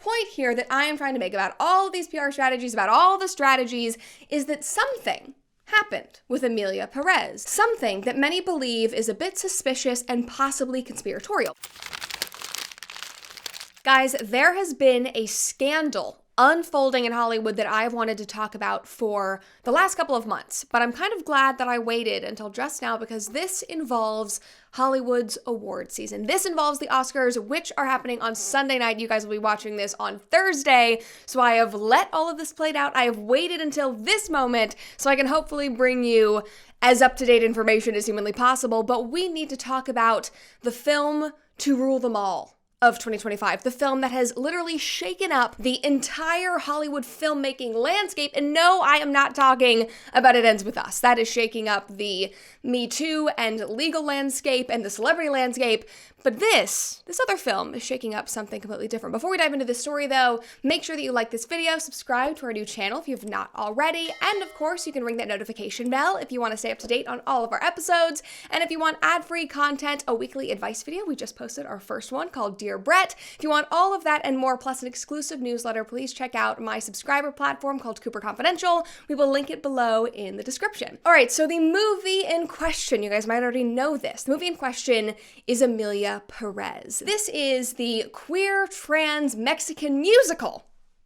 point here that I am trying to make about all of these PR strategies, about all the strategies, is that something happened with Emilia Pérez. Something that many believe is a bit suspicious and possibly conspiratorial. Guys, there has been a scandal unfolding in Hollywood that I've wanted to talk about for the last couple of months, but I'm kind of glad that I waited until just now because this involves Hollywood's award season. This involves the Oscars, which are happening on Sunday night. You guys will be watching this on Thursday, so I have let all of this played out. I have waited until this moment so I can hopefully bring you as up-to-date information as humanly possible, but we need to talk about the film To Rule Them All of 2025, the film that has literally shaken up the entire Hollywood filmmaking landscape. And no, I am not talking about It Ends With Us. That is shaking up the Me Too and legal landscape and the celebrity landscape. But this other film is shaking up something completely different. Before we dive into this story though, make sure that you like this video, subscribe to our new channel if you have not already, and of course you can ring that notification bell if you want to stay up to date on all of our episodes. And if you want ad-free content, a weekly advice video, we just posted our first one called Dear Brett. If you want all of that and more, plus an exclusive newsletter, please check out my subscriber platform called Cooper Confidential. We will link it below in the description. All right, so the movie in question, you guys might already know this. The movie in question is Emilia Pérez. This is the queer trans Mexican musical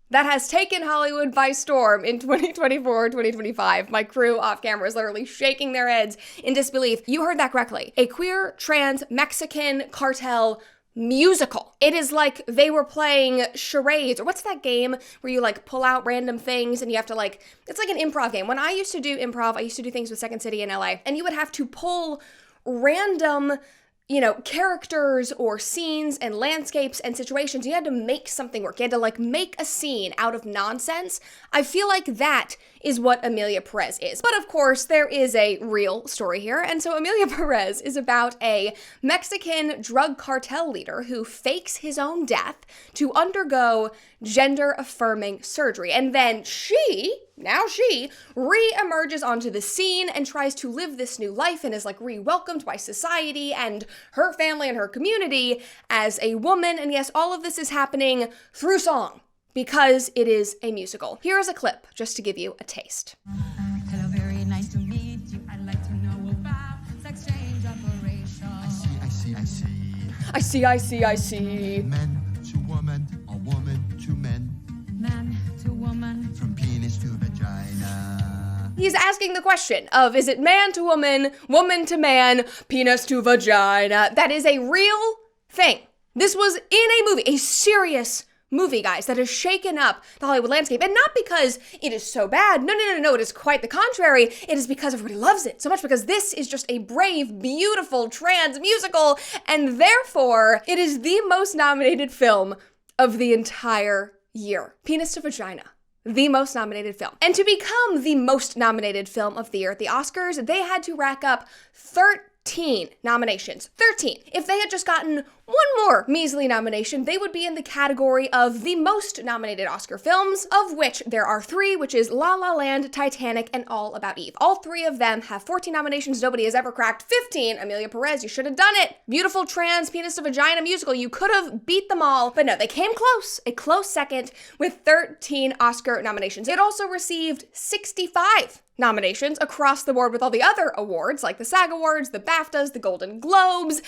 that has taken Hollywood by storm in 2024, 2025. My crew off camera is literally shaking their heads in disbelief. You heard that correctly. A queer trans Mexican cartel musical. It is like they were playing charades, or what's that game where you like pull out random things and you have to it's like an improv game. When I used to do improv, I used to do things with Second City in LA, and you would have to pull random characters or scenes and landscapes and situations. You had to make something work. You had to make a scene out of nonsense. I feel like that is what Emilia Pérez is. But of course, there is a real story here. And so Emilia Pérez is about a Mexican drug cartel leader who fakes his own death to undergo gender-affirming surgery. And then she re-emerges onto the scene and tries to live this new life and is re-welcomed by society and her family and her community as a woman. And yes, all of this is happening through song because it is a musical. Here is a clip just to give you a taste. Hello, very nice to meet you. I'd like to know about sex change operation. I see. Men to woman, or woman to men. Man to woman. From penis to vagina. He's asking the question of, is it man to woman, woman to man, penis to vagina? That is a real thing. This was in a movie, a serious movie, guys, that has shaken up the Hollywood landscape. And not because it is so bad. No. It is quite the contrary. It is because everybody loves it so much, because this is just a brave, beautiful trans musical. And therefore, it is the most nominated film of the entire year. Penis to vagina. The most nominated film. And to become the most nominated film of the year at the Oscars, they had to rack up 13 nominations. 13. If they had just gotten one more measly nomination, they would be in the category of the most nominated Oscar films, of which there are 3, which is La La Land, Titanic, and All About Eve. All 3 of them have 14 nominations. Nobody has ever cracked 15. Emilia Pérez, you should have done it. Beautiful trans penis to vagina musical. You could have beat them all, but no, they came close. A close second with 13 Oscar nominations. It also received 65 nominations across the board with all the other awards, like the SAG Awards, the BAFTAs, the Golden Globes.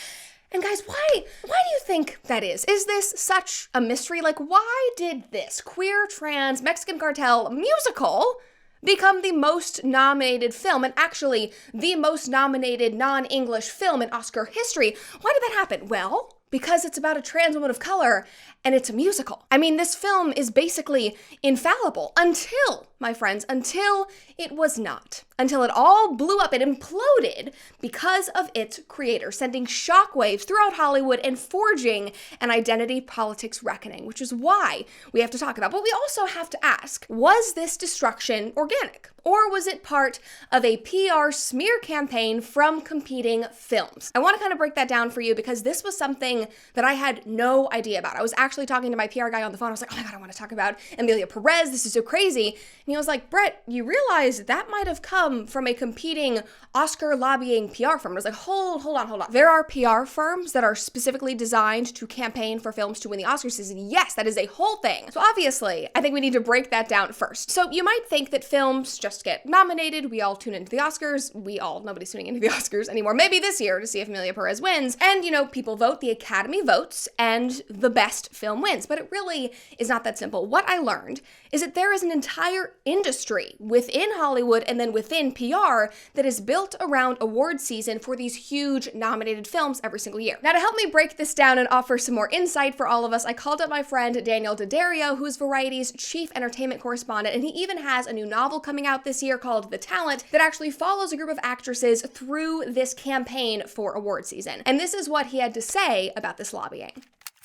And guys, why do you think that is? Is this such a mystery? Why did this queer trans Mexican cartel musical become the most nominated film, and actually the most nominated non-English film in Oscar history? Why did that happen? Well, because it's about a trans woman of color and it's a musical. I mean, this film is basically infallible until, my friends, until it was not. Until it all blew up, it imploded because of its creator, sending shockwaves throughout Hollywood and forging an identity politics reckoning, which is why we have to talk about. But we also have to ask, was this destruction organic? Or was it part of a PR smear campaign from competing films? I want to kind of break that down for you because this was something that I had no idea about. I was actually actually talking to my PR guy on the phone. I was like, oh my God, I want to talk about Emilia Pérez. This is so crazy. And he was like, Brett, you realize that might have come from a competing Oscar lobbying PR firm. I was like, hold on. There are PR firms that are specifically designed to campaign for films to win the Oscars. He said, yes, that is a whole thing. So obviously, I think we need to break that down first. So you might think that films just get nominated. We all tune into the Oscars. Nobody's tuning into the Oscars anymore. Maybe this year to see if Emilia Pérez wins. And, people vote, the Academy votes, and the best film wins. But it really is not that simple. What I learned is that there is an entire industry within Hollywood and then within PR that is built around award season for these huge nominated films every single year. Now, to help me break this down and offer some more insight for all of us, I called up my friend Daniel D'Addario, who's Variety's chief entertainment correspondent, and he even has a new novel coming out this year called The Talent that actually follows a group of actresses through this campaign for award season. And this is what he had to say about this lobbying.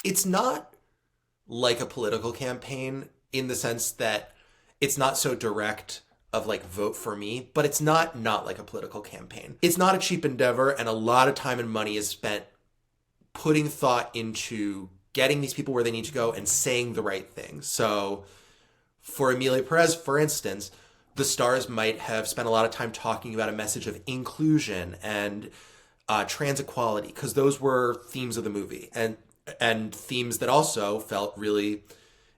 It's not like a political campaign in the sense that it's not so direct of like vote for me, but it's not like a political campaign. It's not a cheap endeavor, and a lot of time and money is spent putting thought into getting these people where they need to go and saying the right things. So for Emilia Pérez, for instance, the stars might have spent a lot of time talking about a message of inclusion and trans equality, because those were themes of the movie, and themes that also felt really,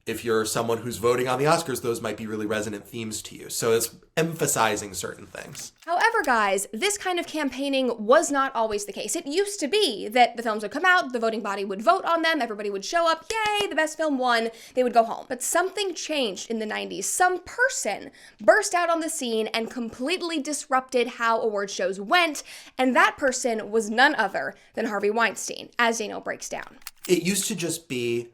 if you're someone who's voting on the Oscars, those might be really resonant themes to you. So it's emphasizing certain things. However, guys, this kind of campaigning was not always the case. It used to be that the films would come out, the voting body would vote on them, everybody would show up, yay, the best film won, they would go home. But something changed in the 90s. Some person burst out on the scene and completely disrupted how award shows went, and that person was none other than Harvey Weinstein, as Daniel breaks down. It used to just be,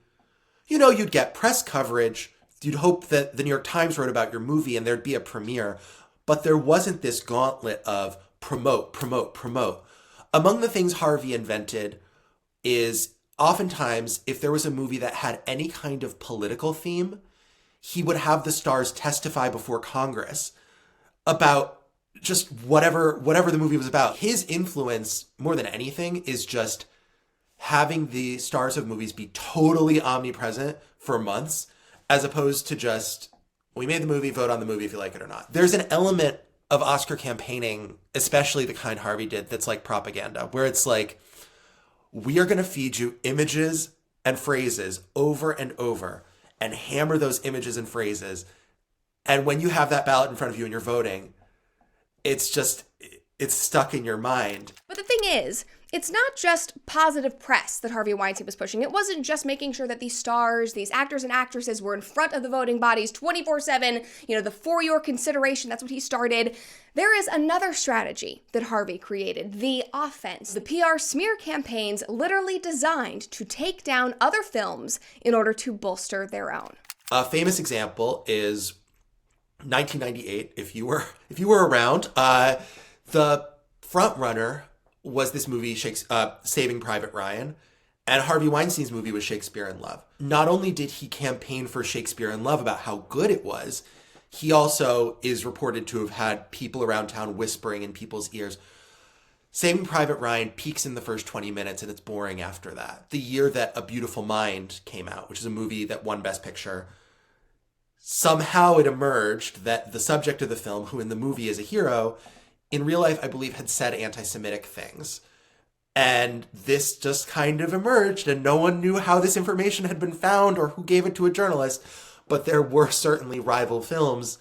you'd get press coverage. You'd hope that the New York Times wrote about your movie and there'd be a premiere. But there wasn't this gauntlet of promote. Among the things Harvey invented is oftentimes if there was a movie that had any kind of political theme, he would have the stars testify before Congress about just whatever the movie was about. His influence, more than anything, is just having the stars of movies be totally omnipresent for months, as opposed to just, we made the movie, vote on the movie if you like it or not. There's an element of Oscar campaigning, especially the kind Harvey did, that's like propaganda, where it's like, we are going to feed you images and phrases over and over and hammer those images and phrases. And when you have that ballot in front of you and you're voting, it's stuck in your mind. But the thing is, it's not just positive press that Harvey Weinstein was pushing. It wasn't just making sure that these stars, these actors and actresses were in front of the voting bodies 24/7, the for your consideration, that's what he started. There is another strategy that Harvey created, the offense. The PR smear campaigns literally designed to take down other films in order to bolster their own. A famous example is 1998, if you were around, the front runner was this movie, Saving Private Ryan, and Harvey Weinstein's movie was Shakespeare in Love. Not only did he campaign for Shakespeare in Love about how good it was, he also is reported to have had people around town whispering in people's ears. Saving Private Ryan peaks in the first 20 minutes and it's boring after that. The year that A Beautiful Mind came out, which is a movie that won Best Picture, somehow it emerged that the subject of the film, who in the movie is a hero, in real life, I believe, had said anti-Semitic things. And this just kind of emerged, and no one knew how this information had been found or who gave it to a journalist. But there were certainly rival films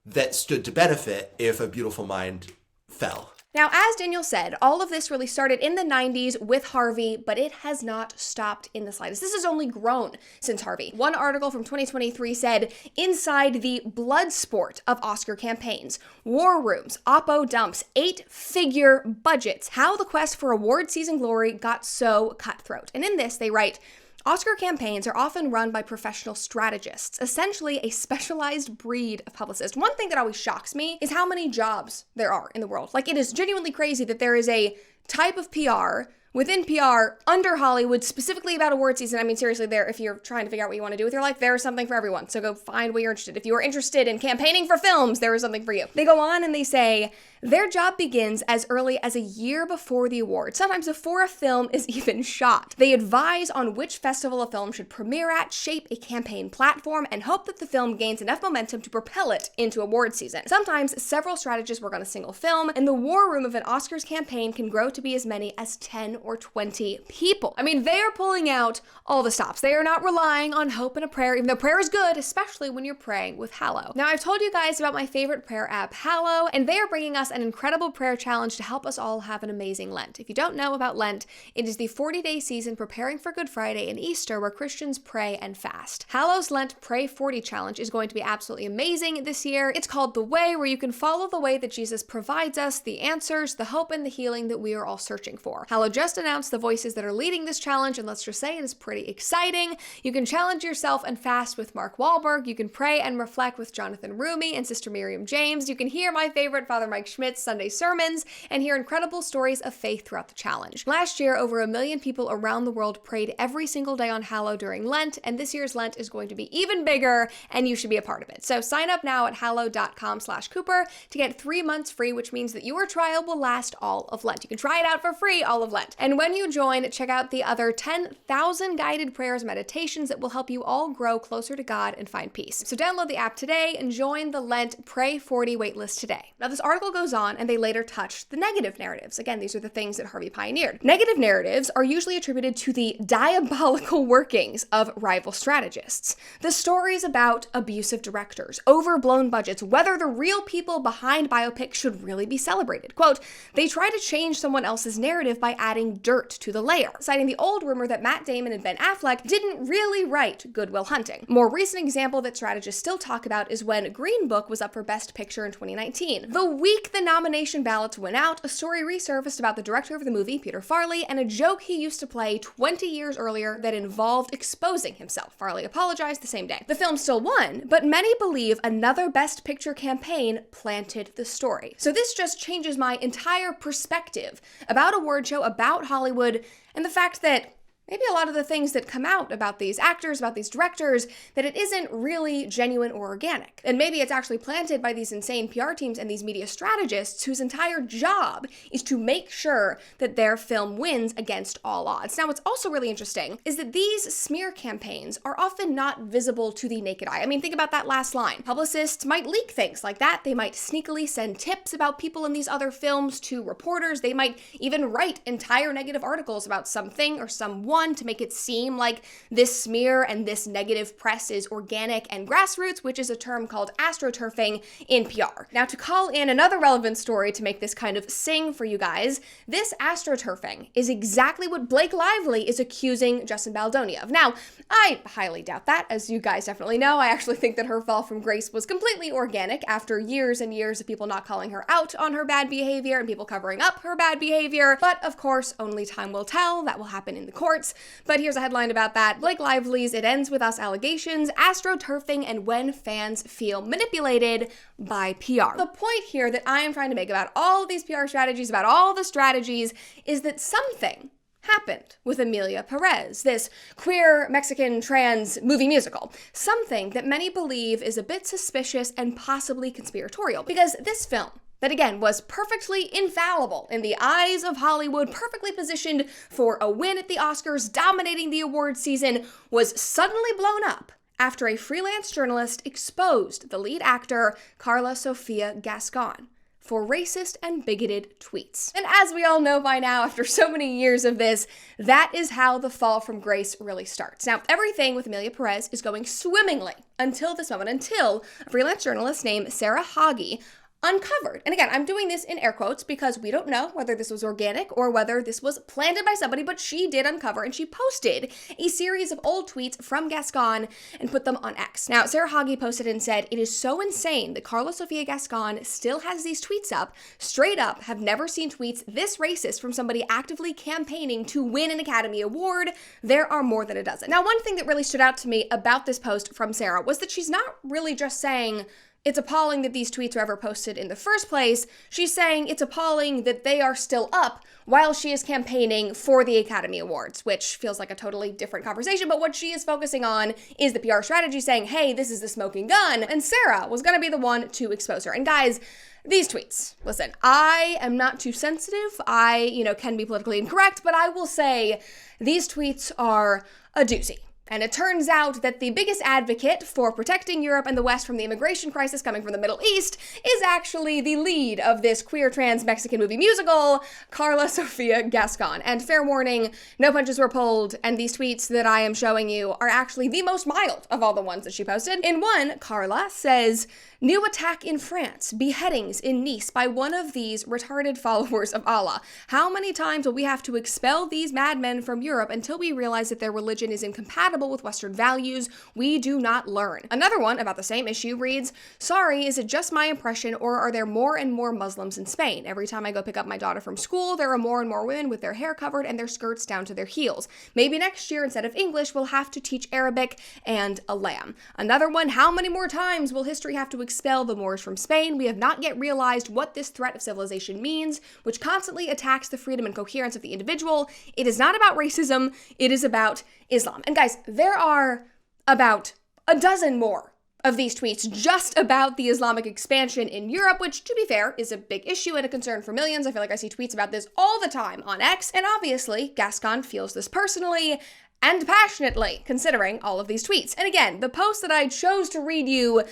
that stood to benefit if A Beautiful Mind fell. Now, as Daniel said, all of this really started in the 90s with Harvey, but it has not stopped in the slightest. This has only grown since Harvey. One article from 2023 said, inside the blood sport of Oscar campaigns, war rooms, oppo dumps, 8-figure budgets, how the quest for award season glory got so cutthroat. And in this, they write, Oscar campaigns are often run by professional strategists, essentially a specialized breed of publicist. One thing that always shocks me is how many jobs there are in the world. Like, it is genuinely crazy that there is a type of PR within PR, under Hollywood, specifically about award season. I mean, seriously, if you're trying to figure out what you want to do with your life, there is something for everyone. So go find what you're interested in. If you are interested in campaigning for films, there is something for you. They go on and they say, their job begins as early as a year before the award, sometimes before a film is even shot. They advise on which festival a film should premiere at, shape a campaign platform, and hope that the film gains enough momentum to propel it into award season. Sometimes several strategists work on a single film, and the war room of an Oscars campaign can grow to be as many as 10 or 20 people. I mean, they are pulling out all the stops. They are not relying on hope and a prayer, even though prayer is good, especially when you're praying with Hallow. Now, I've told you guys about my favorite prayer app, Hallow, and they are bringing us an incredible prayer challenge to help us all have an amazing Lent. If you don't know about Lent, it is the 40-day season preparing for Good Friday and Easter where Christians pray and fast. Hallow's Lent Pray 40 challenge is going to be absolutely amazing this year. It's called The Way, where you can follow the way that Jesus provides us the answers, the hope, and the healing that we are all searching for. Hallow just announced the voices that are leading this challenge, and let's just say it is pretty exciting. You can challenge yourself and fast with Mark Wahlberg. You can pray and reflect with Jonathan Rumi and Sister Miriam James. You can hear my favorite Father Mike Schmidt's Sunday sermons and hear incredible stories of faith throughout the challenge. Last year, over 1 million people around the world prayed every single day on Hallow during Lent, and this year's Lent is going to be even bigger, and you should be a part of it. So sign up now at hallow.com/Cooper to get 3 months free, which means that your trial will last all of Lent. You can try it out for free all of Lent. And when you join, check out the other 10,000 guided prayers and meditations that will help you all grow closer to God and find peace. So download the app today and join the Lent Pray 40 waitlist today. Now, this article goes on, and they later touch the negative narratives. Again, these are the things that Harvey pioneered. Negative narratives are usually attributed to the diabolical workings of rival strategists. The stories about abusive directors, overblown budgets, whether the real people behind biopics should really be celebrated. Quote, they try to change someone else's narrative by adding dirt to the layer, citing the old rumor that Matt Damon and Ben Affleck didn't really write Good Will Hunting. More recent example that strategists still talk about is when Green Book was up for Best Picture in 2019. The week the nomination ballots went out, a story resurfaced about the director of the movie, Peter Farrelly, and a joke he used to play 20 years earlier that involved exposing himself. Farrelly apologized the same day. The film still won, but many believe another Best Picture campaign planted the story. So this just changes my entire perspective about award show, about Hollywood, and the fact that maybe a lot of the things that come out about these actors, about these directors, that it isn't really genuine or organic. And maybe it's actually planted by these insane PR teams and these media strategists whose entire job is to make sure that their film wins against all odds. Now, what's also really interesting is that these smear campaigns are often not visible to the naked eye. I mean, think about that last line. Publicists might leak things like that. They might sneakily send tips about people in these other films to reporters. They might even write entire negative articles about something or someone to make it seem like this smear and this negative press is organic and grassroots, which is a term called astroturfing in PR. Now, to call in another relevant story to make this kind of sing for you guys, this astroturfing is exactly what Blake Lively is accusing Justin Baldoni of. Now, I highly doubt that, as you guys definitely know. I actually think that her fall from grace was completely organic after years and years of people not calling her out on her bad behavior and people covering up her bad behavior. But of course, only time will tell. That will happen in the courts. But here's a headline about that. Blake Lively's It Ends With Us allegations, astroturfing, and when fans feel manipulated by PR. The point here that I am trying to make about all of these PR strategies, about all the strategies, is that something happened with Emilia Pérez, this queer Mexican trans movie musical. Something that many believe is a bit suspicious and possibly conspiratorial. Because this film, that again was perfectly infallible in the eyes of Hollywood, perfectly positioned for a win at the Oscars, dominating the award season, was suddenly blown up after a freelance journalist exposed the lead actor, Carla Sofia Gascon, for racist and bigoted tweets. And as we all know by now, after so many years of this, that is how the fall from grace really starts. Now, everything with Emilia Pérez is going swimmingly until this moment, until a freelance journalist named Sarah Hagi uncovered. And again, I'm doing this in air quotes because we don't know whether this was organic or whether this was planted by somebody, but she did uncover and she posted a series of old tweets from Gascon and put them on X. Now, Sarah Hagi posted and said, "It is so insane that Carla Sofia Gascon still has these tweets up. Straight up, have never seen tweets this racist from somebody actively campaigning to win an Academy Award. There are more than a dozen." Now, one thing that really stood out to me about this post from Sarah was that she's not really just saying it's appalling that these tweets were ever posted in the first place. She's saying it's appalling that they are still up while she is campaigning for the Academy Awards, which feels like a totally different conversation, but what she is focusing on is the PR strategy saying, hey, this is the smoking gun, and Sarah was gonna be the one to expose her. And guys, these tweets, listen, I am not too sensitive. I, can be politically incorrect, but I will say these tweets are a doozy. And it turns out that the biggest advocate for protecting Europe and the West from the immigration crisis coming from the Middle East is actually the lead of this queer trans Mexican movie musical, Carla Sofia Gascon. And fair warning, no punches were pulled, and these tweets that I am showing you are actually the most mild of all the ones that she posted. In one, Carla says, new attack in France, beheadings in Nice by one of these retarded followers of Allah. How many times will we have to expel these madmen from Europe until we realize that their religion is incompatible with Western values? We do not learn. Another one about the same issue reads, sorry, is it just my impression or are there more and more Muslims in Spain? Every time I go pick up my daughter from school, there are more and more women with their hair covered and their skirts down to their heels. Maybe next year, instead of English, we'll have to teach Arabic and a lamb. Another one, how many more times will history have to expel the Moors from Spain? We have not yet realized what this threat of civilization means, which constantly attacks the freedom and coherence of the individual. It is not about racism, it is about Islam. And guys, there are about a dozen more of these tweets just about the Islamic expansion in Europe, which, to be fair, is a big issue and a concern for millions. I feel like I see tweets about this all the time on X, and obviously, Gascon feels this personally and passionately, considering all of these tweets. And again, the post that I chose to read you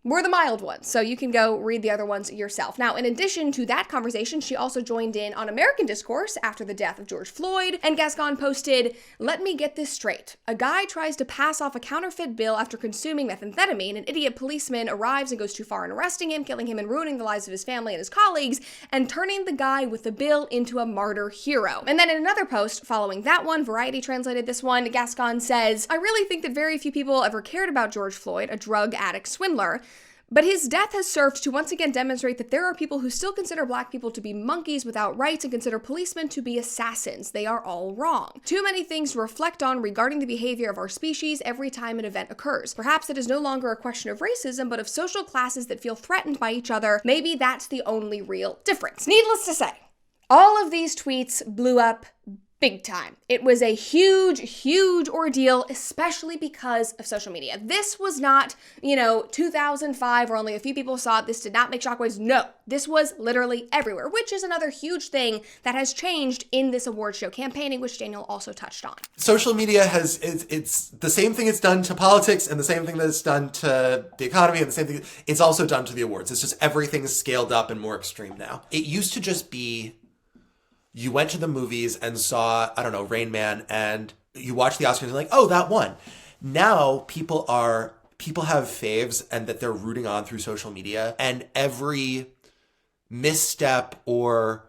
were the mild ones, so you can go read the other ones yourself. Now, in addition to that conversation, she also joined in on American discourse after the death of George Floyd, and Gascon posted, let me get this straight. A guy tries to pass off a counterfeit bill after consuming methamphetamine. An idiot policeman arrives and goes too far in arresting him, killing him and ruining the lives of his family and his colleagues, and turning the guy with the bill into a martyr hero. And then in another post following that one, Variety translated this one, Gascon says, I really think that very few people ever cared about George Floyd, a drug addict swindler. But his death has served to once again demonstrate that there are people who still consider black people to be monkeys without rights and consider policemen to be assassins. They are all wrong. Too many things to reflect on regarding the behavior of our species every time an event occurs. Perhaps it is no longer a question of racism, but of social classes that feel threatened by each other. Maybe that's the only real difference. Needless to say, all of these tweets blew up big time. It was a huge, huge ordeal, especially because of social media. This was not, 2005 where only a few people saw it. This did not make shockwaves. No, this was literally everywhere, which is another huge thing that has changed in this award show campaigning, which Daniel also touched on. Social media it's the same thing it's done to politics and the same thing that it's done to the economy and the same thing it's also done to the awards. It's just everything's scaled up and more extreme now. It used to just be you went to the movies and saw, Rain Man, and you watched the Oscars and you're like, oh, that won. Now people have faves and that they're rooting on through social media, and every misstep or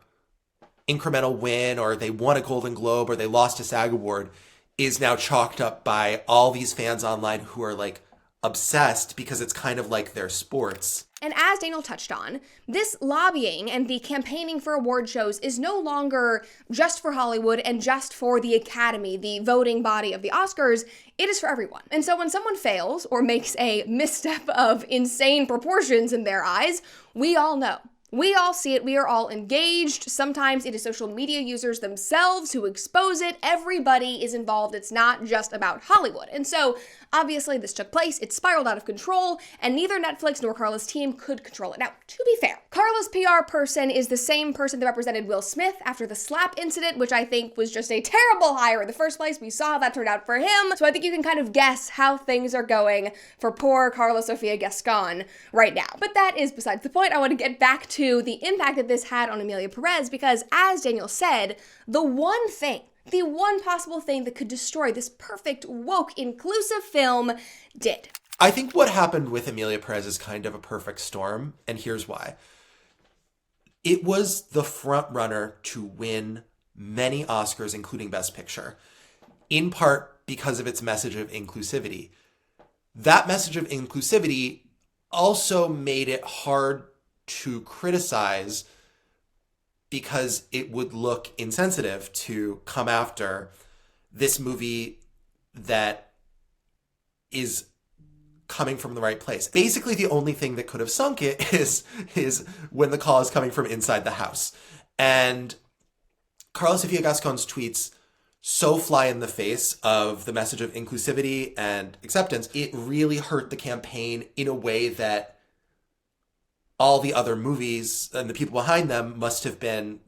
incremental win, or they won a Golden Globe or they lost a SAG award, is now chalked up by all these fans online who are like obsessed because it's kind of like their sports. And as Daniel touched on, this lobbying and the campaigning for award shows is no longer just for Hollywood and just for the Academy, the voting body of the Oscars. It is for everyone. And so when someone fails or makes a misstep of insane proportions in their eyes, we all know. We all see it. We are all engaged. Sometimes it is social media users themselves who expose it. Everybody is involved. It's not just about Hollywood. And so, obviously, this took place. It spiraled out of control, and neither Netflix nor Carla's team could control it. Now, to be fair, Carla's PR person is the same person that represented Will Smith after the slap incident, which I think was just a terrible hire in the first place. We saw how that turned out for him. So I think you can kind of guess how things are going for poor Carla Sofia Gascon right now. But that is besides the point. I want to get back to the impact that this had on Emilia Pérez, because as Daniel said, the one possible thing that could destroy this perfect, woke, inclusive film did. I think what happened with Emilia Pérez is kind of a perfect storm, and here's why. It was the front runner to win many Oscars, including Best Picture, in part because of its message of inclusivity. That message of inclusivity also made it hard to criticize because it would look insensitive to come after this movie that is coming from the right place. Basically, the only thing that could have sunk it is when the call is coming from inside the house. And Carla Sofia Gascon's tweets so fly in the face of the message of inclusivity and acceptance. It really hurt the campaign in a way that all the other movies and the people behind them must have been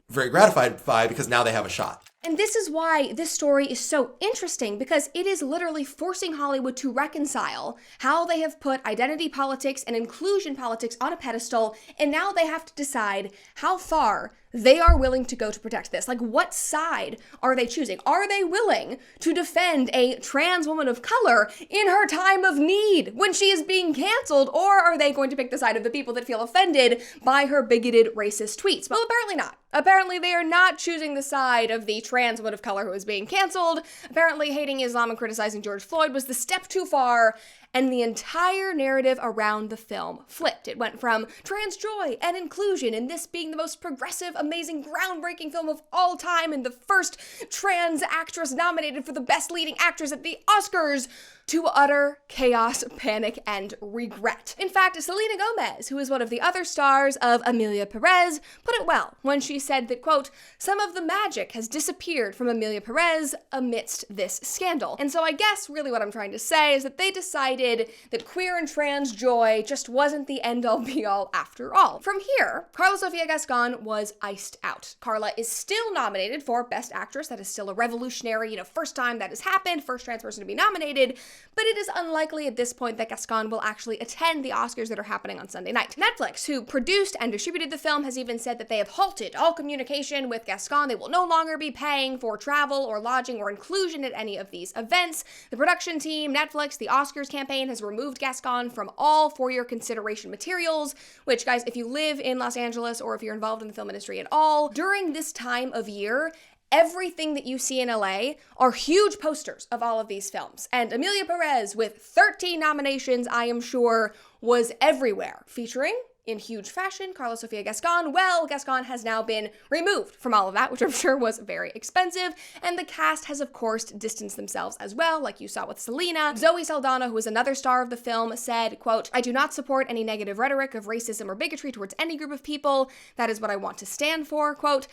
very gratified by, because now they have a shot. And this is why this story is so interesting, because it is literally forcing Hollywood to reconcile how they have put identity politics and inclusion politics on a pedestal, and now they have to decide how far they are willing to go to protect this. Like, what side are they choosing? Are they willing to defend a trans woman of color in her time of need when she is being canceled? Or are they going to pick the side of the people that feel offended by her bigoted, racist tweets? Well, apparently not. Apparently they are not choosing the side of the trans woman of color who is being canceled. Apparently hating Islam and criticizing George Floyd was the step too far, and the entire narrative around the film flipped. It went from trans joy and inclusion, and this being the most progressive, amazing, groundbreaking film of all time, and the first trans actress nominated for the Best Leading Actress at the Oscars, to utter chaos, panic, and regret. In fact, Selena Gomez, who is one of the other stars of Emilia Pérez, put it well when she said that, quote, "Some of the magic has disappeared from Emilia Pérez amidst this scandal." And so I guess really what I'm trying to say is that they decided that queer and trans joy just wasn't the end-all be-all after all. From here, Carla Sofia Gascon was iced out. Carla is still nominated for Best Actress. That is still a revolutionary, first time that has happened, first trans person to be nominated. But it is unlikely at this point that Gascon will actually attend the Oscars that are happening on Sunday night. Netflix, who produced and distributed the film, has even said that they have halted all communication with Gascon. They will no longer be paying for travel or lodging or inclusion at any of these events. The production team, Netflix, the Oscars campaign has removed Gascon from all for your consideration materials, which, guys, if you live in Los Angeles or if you're involved in the film industry at all, during this time of year, everything that you see in LA are huge posters of all of these films. And Emilia Pérez, with 13 nominations, I am sure, was everywhere, featuring, in huge fashion, Carla Sofia Gascon. Well, Gascon has now been removed from all of that, which I'm sure was very expensive, and the cast has, of course, distanced themselves as well, like you saw with Selena. Zoe Saldana, who is another star of the film, said, quote, "I do not support any negative rhetoric of racism or bigotry towards any group of people. That is what I want to stand for." Quote,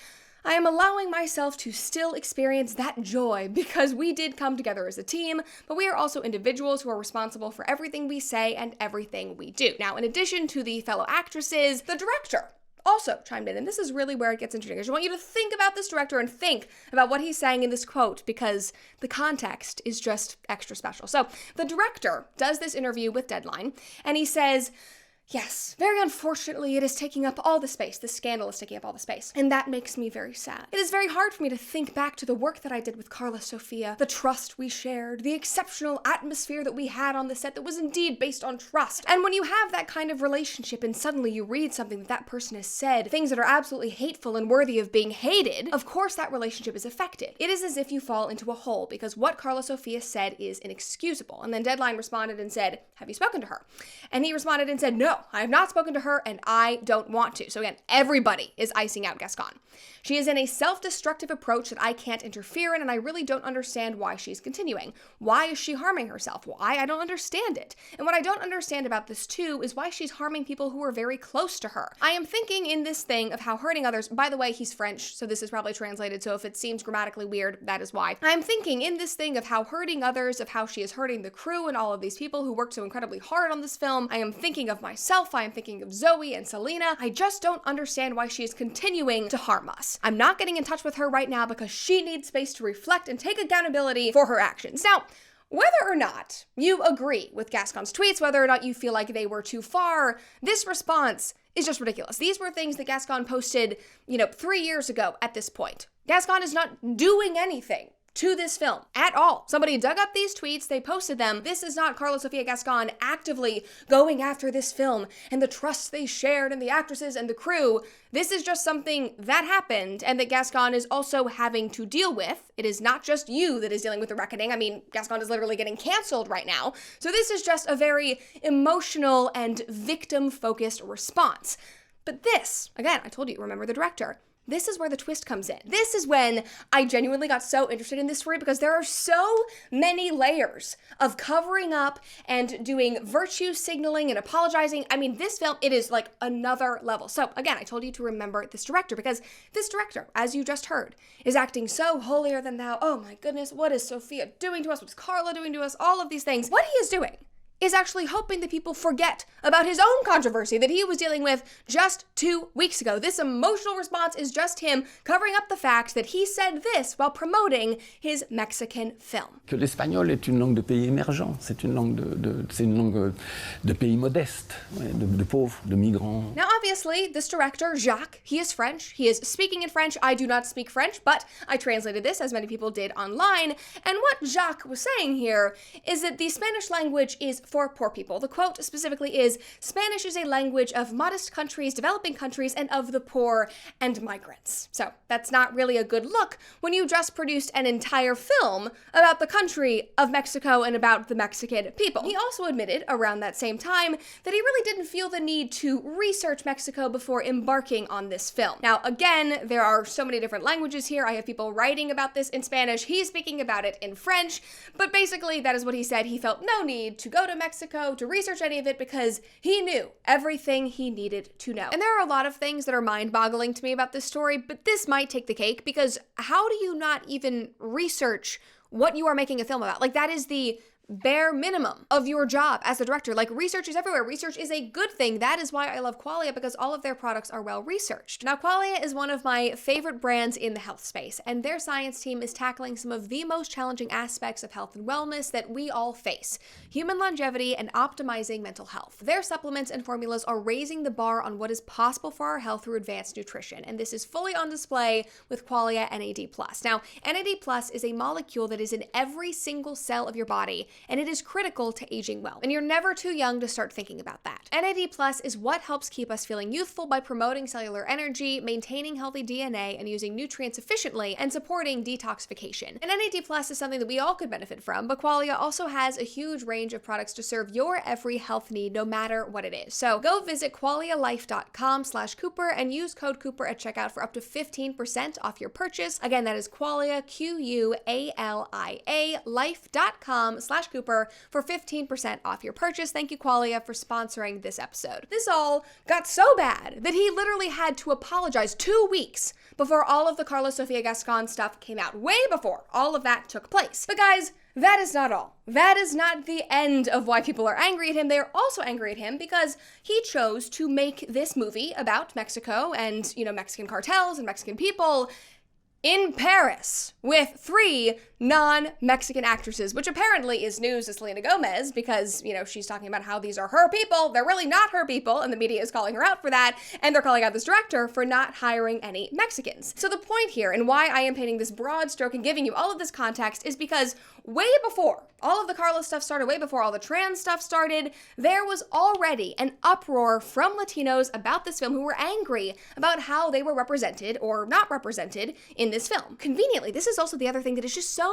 "I am allowing myself to still experience that joy because we did come together as a team, but we are also individuals who are responsible for everything we say and everything we do." Now, in addition to the fellow actresses, the director also chimed in, and this is really where it gets interesting. I just want you to think about this director and think about what he's saying in this quote, because the context is just extra special. So the director does this interview with Deadline, and he says, "Yes, very unfortunately, it is taking up all the space. This scandal is taking up all the space. And that makes me very sad. It is very hard for me to think back to the work that I did with Carla Sofia, the trust we shared, the exceptional atmosphere that we had on the set that was indeed based on trust. And when you have that kind of relationship and suddenly you read something that that person has said, things that are absolutely hateful and worthy of being hated, of course that relationship is affected. It is as if you fall into a hole because what Carla Sofia said is inexcusable." And then Deadline responded and said, "Have you spoken to her?" And he responded and said, "No, I have not spoken to her and I don't want to." So again, everybody is icing out Gascon. "She is in a self-destructive approach that I can't interfere in, and I really don't understand why she's continuing. Why is she harming herself? Why? I don't understand it. And what I don't understand about this too is why she's harming people who are very close to her. I am thinking in this thing of how hurting others," by the way, he's French, so this is probably translated, so if it seems grammatically weird, that is why. "I'm thinking in this thing of how hurting others, of how she is hurting the crew and all of these people who worked so incredibly hard on this film. I am thinking of myself. I am thinking of Zoe and Selena. I just don't understand why she is continuing to harm us. I'm not getting in touch with her right now because she needs space to reflect and take accountability for her actions." Now, whether or not you agree with Gascon's tweets, whether or not you feel like they were too far, this response is just ridiculous. These were things that Gascon posted, 3 years ago at this point. Gascon is not doing anything to this film at all. Somebody dug up these tweets, they posted them. This is not Carla Sofia Gascon actively going after this film and the trust they shared and the actresses and the crew. This is just something that happened and that Gascon is also having to deal with. It is not just you that is dealing with the reckoning. I mean, Gascon is literally getting canceled right now. So this is just a very emotional and victim-focused response. But this, again, I told you, remember the director. this is where the twist comes in. This is when I genuinely got so interested in this story because there are so many layers of covering up and doing virtue signaling and apologizing. I mean, this film, it is like another level. So again, I told you to remember this director because this director, as you just heard, is acting so holier than thou. Oh my goodness, what is Sophia doing to us? What's Carla doing to us? All of these things. What he is doing is actually hoping that people forget about his own controversy that he was dealing with just 2 weeks ago. This emotional response is just him covering up the fact that he said this while promoting his Mexican film. Que l'espagnol est une langue de pays émergent, c'est une langue de pays modeste, de pauvres, de migrants. Now obviously, this director, Jacques, he is French. He is speaking in French. I do not speak French, but I translated this as many people did online. And what Jacques was saying here is that the Spanish language is for poor people. The quote specifically is, Spanish is a language of modest countries, developing countries, and of the poor and migrants. So that's not really a good look when you just produced an entire film about the country of Mexico and about the Mexican people. He also admitted around that same time that he really didn't feel the need to research Mexico before embarking on this film. Now, again, there are so many different languages here. I have people writing about this in Spanish. He's speaking about it in French, but basically that is what he said. He felt no need to go to Mexico to research any of it because he knew everything he needed to know. And there are a lot of things that are mind-boggling to me about this story, but this might take the cake because how do you not even research what you are making a film about? Like, that is the bare minimum of your job as a director. Like, research is everywhere. Research is a good thing. That is why I love Qualia, because all of their products are well researched. Now, Qualia is one of my favorite brands in the health space, and their science team is tackling some of the most challenging aspects of health and wellness that we all face: human longevity and optimizing mental health. Their supplements and formulas are raising the bar on what is possible for our health through advanced nutrition, and this is fully on display with Qualia NAD+. Now, NAD+ is a molecule that is in every single cell of your body, and it is critical to aging well. And you're never too young to start thinking about that. NAD+ is what helps keep us feeling youthful by promoting cellular energy, maintaining healthy DNA, and using nutrients efficiently, and supporting detoxification. And NAD+ is something that we all could benefit from, but Qualia also has a huge range of products to serve your every health need, no matter what it is. So go visit qualialife.com/Cooper and use code Cooper at checkout for up to 15% off your purchase. Again, that is Qualia, QUALIA, life.com/Cooper for 15% off your purchase. Thank you, Qualia, for sponsoring this episode. This all got so bad that he literally had to apologize 2 weeks before all of the Carlos Sofia Gascon stuff came out, way before all of that took place. But guys, that is not all. That is not the end of why people are angry at him. They are also angry at him because he chose to make this movie about Mexico and, Mexican cartels and Mexican people in Paris with 3 non-Mexican actresses, which apparently is news to Selena Gomez because, she's talking about how these are her people. They're really not her people, and the media is calling her out for that, and they're calling out this director for not hiring any Mexicans. So the point here, and why I am painting this broad stroke and giving you all of this context, is because way before all of the Carlos stuff started, way before all the trans stuff started, there was already an uproar from Latinos about this film who were angry about how they were represented or not represented in this film. Conveniently, this is also the other thing that is just so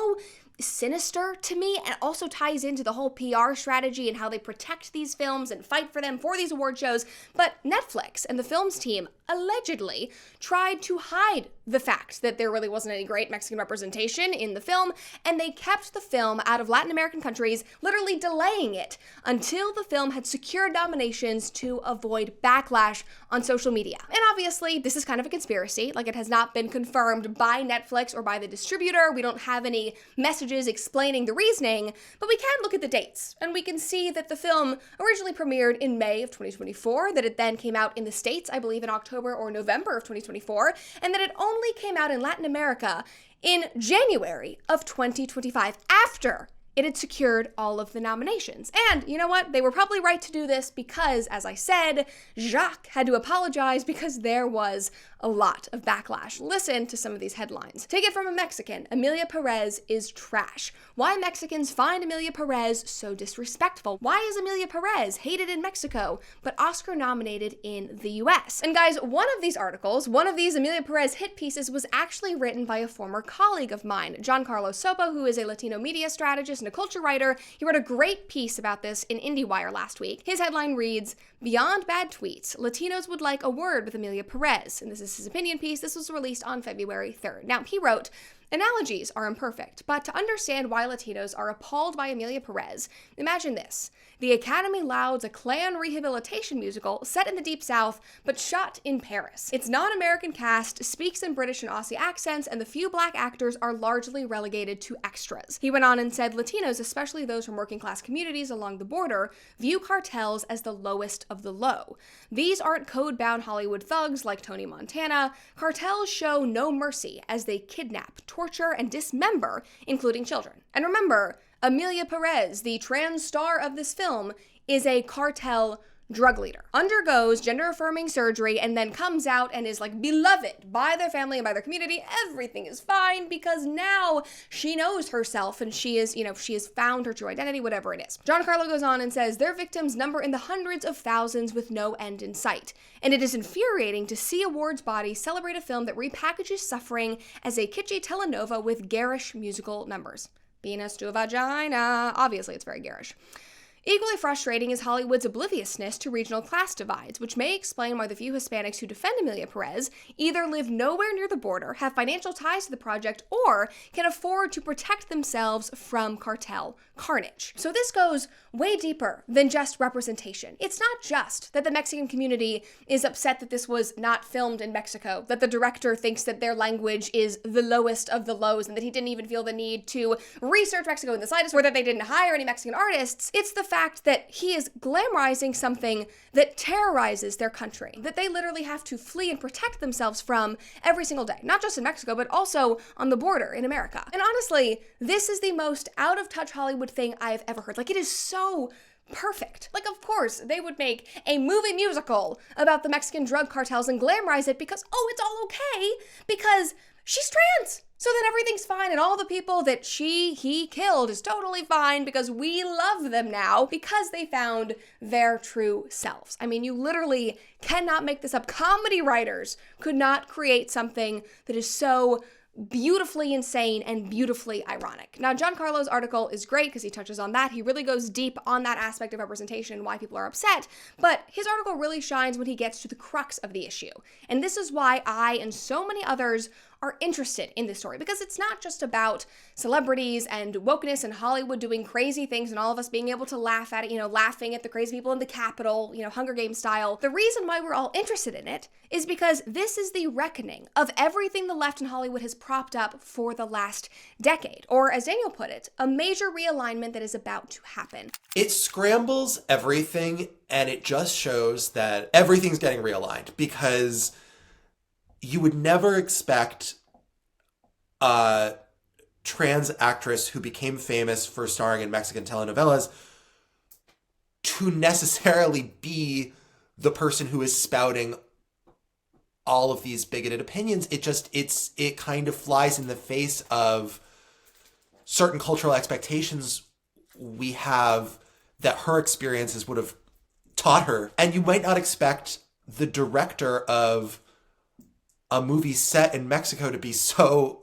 sinister to me and also ties into the whole PR strategy and how they protect these films and fight for them for these award shows. But Netflix and the film's team allegedly tried to hide the fact that there really wasn't any great Mexican representation in the film, and they kept the film out of Latin American countries, literally delaying it until the film had secured nominations to avoid backlash on social media. And obviously, this is kind of a conspiracy. Like, it has not been confirmed by Netflix or by the distributor. We don't have any messages explaining the reasoning, but we can look at the dates, and we can see that the film originally premiered in May of 2024, that it then came out in the States, I believe in October or November of 2024, and that it only came out in Latin America in January of 2025, after it had secured all of the nominations. And you know what? They were probably right to do this because, as I said, Jacques had to apologize because there was a lot of backlash. Listen to some of these headlines. Take it from a Mexican: Emilia Pérez is trash. Why Mexicans find Emilia Pérez so disrespectful. Why is Emilia Pérez hated in Mexico but Oscar nominated in the US? And guys, one of these articles, one of these Emilia Pérez hit pieces, was actually written by a former colleague of mine, Giancarlo Sopo, who is a Latino media strategist and a culture writer. He wrote a great piece about this in IndieWire last week. His headline reads, "Beyond bad tweets, Latinos would like a word with Emilia Pérez." And this is his opinion piece. This was released on February 3rd. Now, he wrote, "Analogies are imperfect, but to understand why Latinos are appalled by Emilia Pérez, imagine this. The Academy lauds a Klan rehabilitation musical set in the Deep South, but shot in Paris. Its non-American cast speaks in British and Aussie accents, and the few black actors are largely relegated to extras." He went on and said, "Latinos, especially those from working-class communities along the border, view cartels as the lowest of the low. These aren't code-bound Hollywood thugs like Tony Montana. Cartels show no mercy as they kidnap, torture, and dismember, including children." And remember, Emilia Pérez, the trans star of this film, is a cartel drug leader, undergoes gender-affirming surgery, and then comes out and is like beloved by their family and by their community. Everything is fine because now she knows herself and she is, she has found her true identity, whatever it is. Giancarlo goes on and says, "Their victims number in the hundreds of thousands with no end in sight. And it is infuriating to see awards bodies celebrate a film that repackages suffering as a kitschy telenova with garish musical numbers." Penis to vagina. Obviously, it's very garish. Equally frustrating is Hollywood's obliviousness to regional class divides, which may explain why the few Hispanics who defend Emilia Pérez either live nowhere near the border, have financial ties to the project, or can afford to protect themselves from cartel carnage. So this goes way deeper than just representation. It's not just that the Mexican community is upset that this was not filmed in Mexico, that the director thinks that their language is the lowest of the lows, and that he didn't even feel the need to research Mexico in the slightest, or that they didn't hire any Mexican artists. It's the fact that he is glamorizing something that terrorizes their country, that they literally have to flee and protect themselves from every single day, not just in Mexico, but also on the border in America. And honestly, this is the most out-of-touch Hollywood thing I've ever heard. Like, it is so perfect. Like, of course, they would make a movie musical about the Mexican drug cartels and glamorize it because, oh, it's all okay, because she's trans. So then everything's fine, and all the people that he killed is totally fine because we love them now because they found their true selves. I mean, you literally cannot make this up. Comedy writers could not create something that is so beautifully insane and beautifully ironic. Now, Giancarlo's article is great because he touches on that. He really goes deep on that aspect of representation and why people are upset, but his article really shines when he gets to the crux of the issue. And this is why I and so many others are interested in this story, because it's not just about celebrities and wokeness and Hollywood doing crazy things and all of us being able to laugh at it, laughing at the crazy people in the Capitol, Hunger Games style. The reason why we're all interested in it is because this is the reckoning of everything the left in Hollywood has propped up for the last decade, or as Daniel put it, a major realignment that is about to happen. It scrambles everything, and it just shows that everything's getting realigned, because you would never expect a trans actress who became famous for starring in Mexican telenovelas to necessarily be the person who is spouting all of these bigoted opinions. It kind of flies in the face of certain cultural expectations we have that her experiences would have taught her. And you might not expect the director of a movie set in Mexico to be so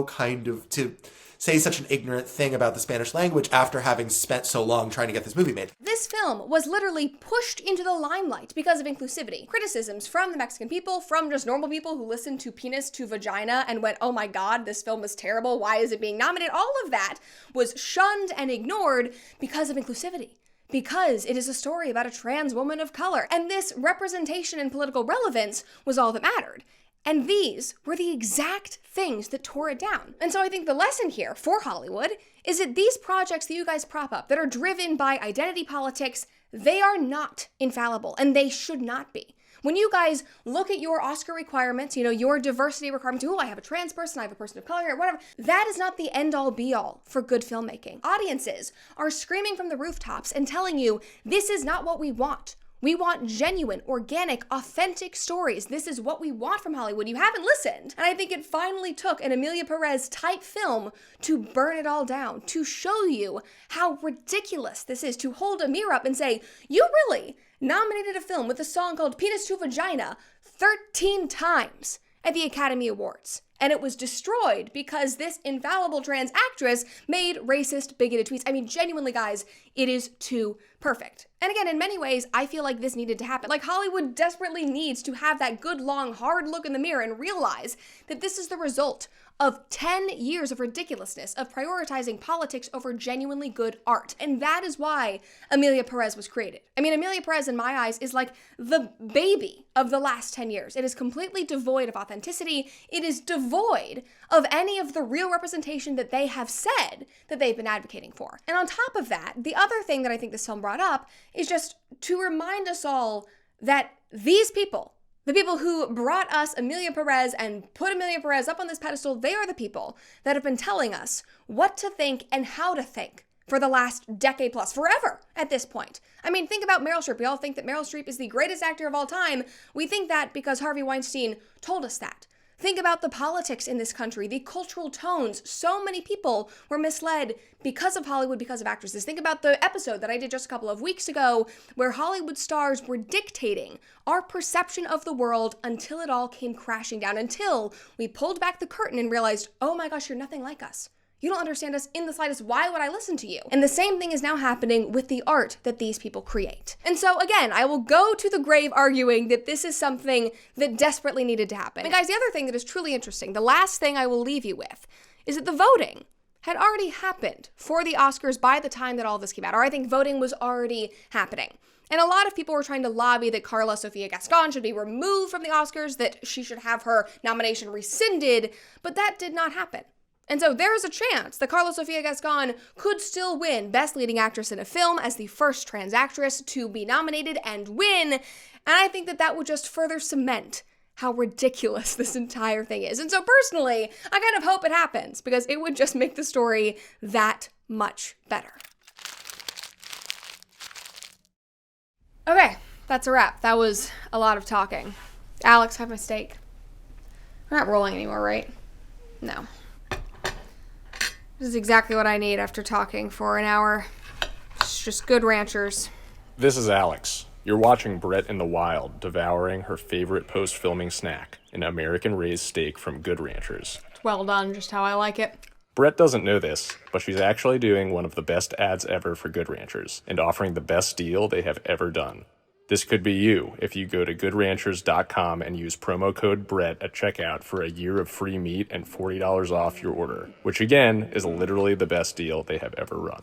kind of, to say such an ignorant thing about the Spanish language after having spent so long trying to get this movie made. This film was literally pushed into the limelight because of inclusivity. Criticisms from the Mexican people, from just normal people who listened to Penis to Vagina and went, oh my god, this film is terrible, why is it being nominated? All of that was shunned and ignored because of inclusivity. Because it is a story about a trans woman of color. And this representation and political relevance was all that mattered. And these were the exact things that tore it down. And so I think the lesson here for Hollywood is that these projects that you guys prop up that are driven by identity politics, they are not infallible, and they should not be. When you guys look at your Oscar requirements, your diversity requirements, I have a trans person, I have a person of color, or whatever, that is not the end-all be-all for good filmmaking. Audiences are screaming from the rooftops and telling you, this is not what we want. We want genuine, organic, authentic stories. This is what we want from Hollywood. You haven't listened. And I think it finally took an Emilia Pérez type film to burn it all down, to show you how ridiculous this is, to hold a mirror up and say, you really nominated a film with a song called Penis to Vagina 13 times at the Academy Awards. and it was destroyed because this infallible trans actress made racist, bigoted tweets. I mean, genuinely, guys, it is too perfect. And again, in many ways, I feel like this needed to happen. Like, Hollywood desperately needs to have that good, long, hard look in the mirror and realize that this is the result of 10 years of ridiculousness, of prioritizing politics over genuinely good art. And that is why Emilia Pérez was created. I mean, Emilia Pérez, in my eyes, is like the baby of the last 10 years. It is completely devoid of authenticity. It is devoid of any of the real representation that they have said that they've been advocating for. And on top of that, the other thing that I think this film brought up is just to remind us all that these people, the people who brought us Emilia Pérez and put Emilia Pérez up on this pedestal, they are the people that have been telling us what to think and how to think for the last decade plus, forever at this point. I mean, think about Meryl Streep. We all think that Meryl Streep is the greatest actor of all time. We think that because Harvey Weinstein told us that. Think about the politics in this country, the cultural tones. So many people were misled because of Hollywood, because of actresses. Think about the episode that I did just a couple of weeks ago where Hollywood stars were dictating our perception of the world until it all came crashing down, until we pulled back the curtain and realized, oh my gosh, you're nothing like us. You don't understand us in the slightest. Why would I listen to you? And the same thing is now happening with the art that these people create. And so again, I will go to the grave arguing that this is something that desperately needed to happen. And guys, the other thing that is truly interesting, the last thing I will leave you with, is that the voting had already happened for the Oscars by the time that all this came out. Or I think voting was already happening. And a lot of people were trying to lobby that Carla Sofia Gascon should be removed from the Oscars, that she should have her nomination rescinded, but that did not happen. And so there is a chance that Carla Sofia Gascon could still win Best Leading Actress in a Film as the first trans actress to be nominated and win. And I think that that would just further cement how ridiculous this entire thing is. And so personally, I kind of hope it happens because it would just make the story that much better. Okay, that's a wrap. That was a lot of talking. Alex, have my steak. We're not rolling anymore, right? No. This is exactly what I need after talking for an hour. It's just Good Ranchers. This is Alex. You're watching Brett in the Wild devouring her favorite post-filming snack, an American-raised steak from Good Ranchers. It's well done, just how I like it. Brett doesn't know this, but she's actually doing one of the best ads ever for Good Ranchers and offering the best deal they have ever done. This could be you if you go to goodranchers.com and use promo code BRETT at checkout for a year of free meat and $40 off your order, which again is literally the best deal they have ever run.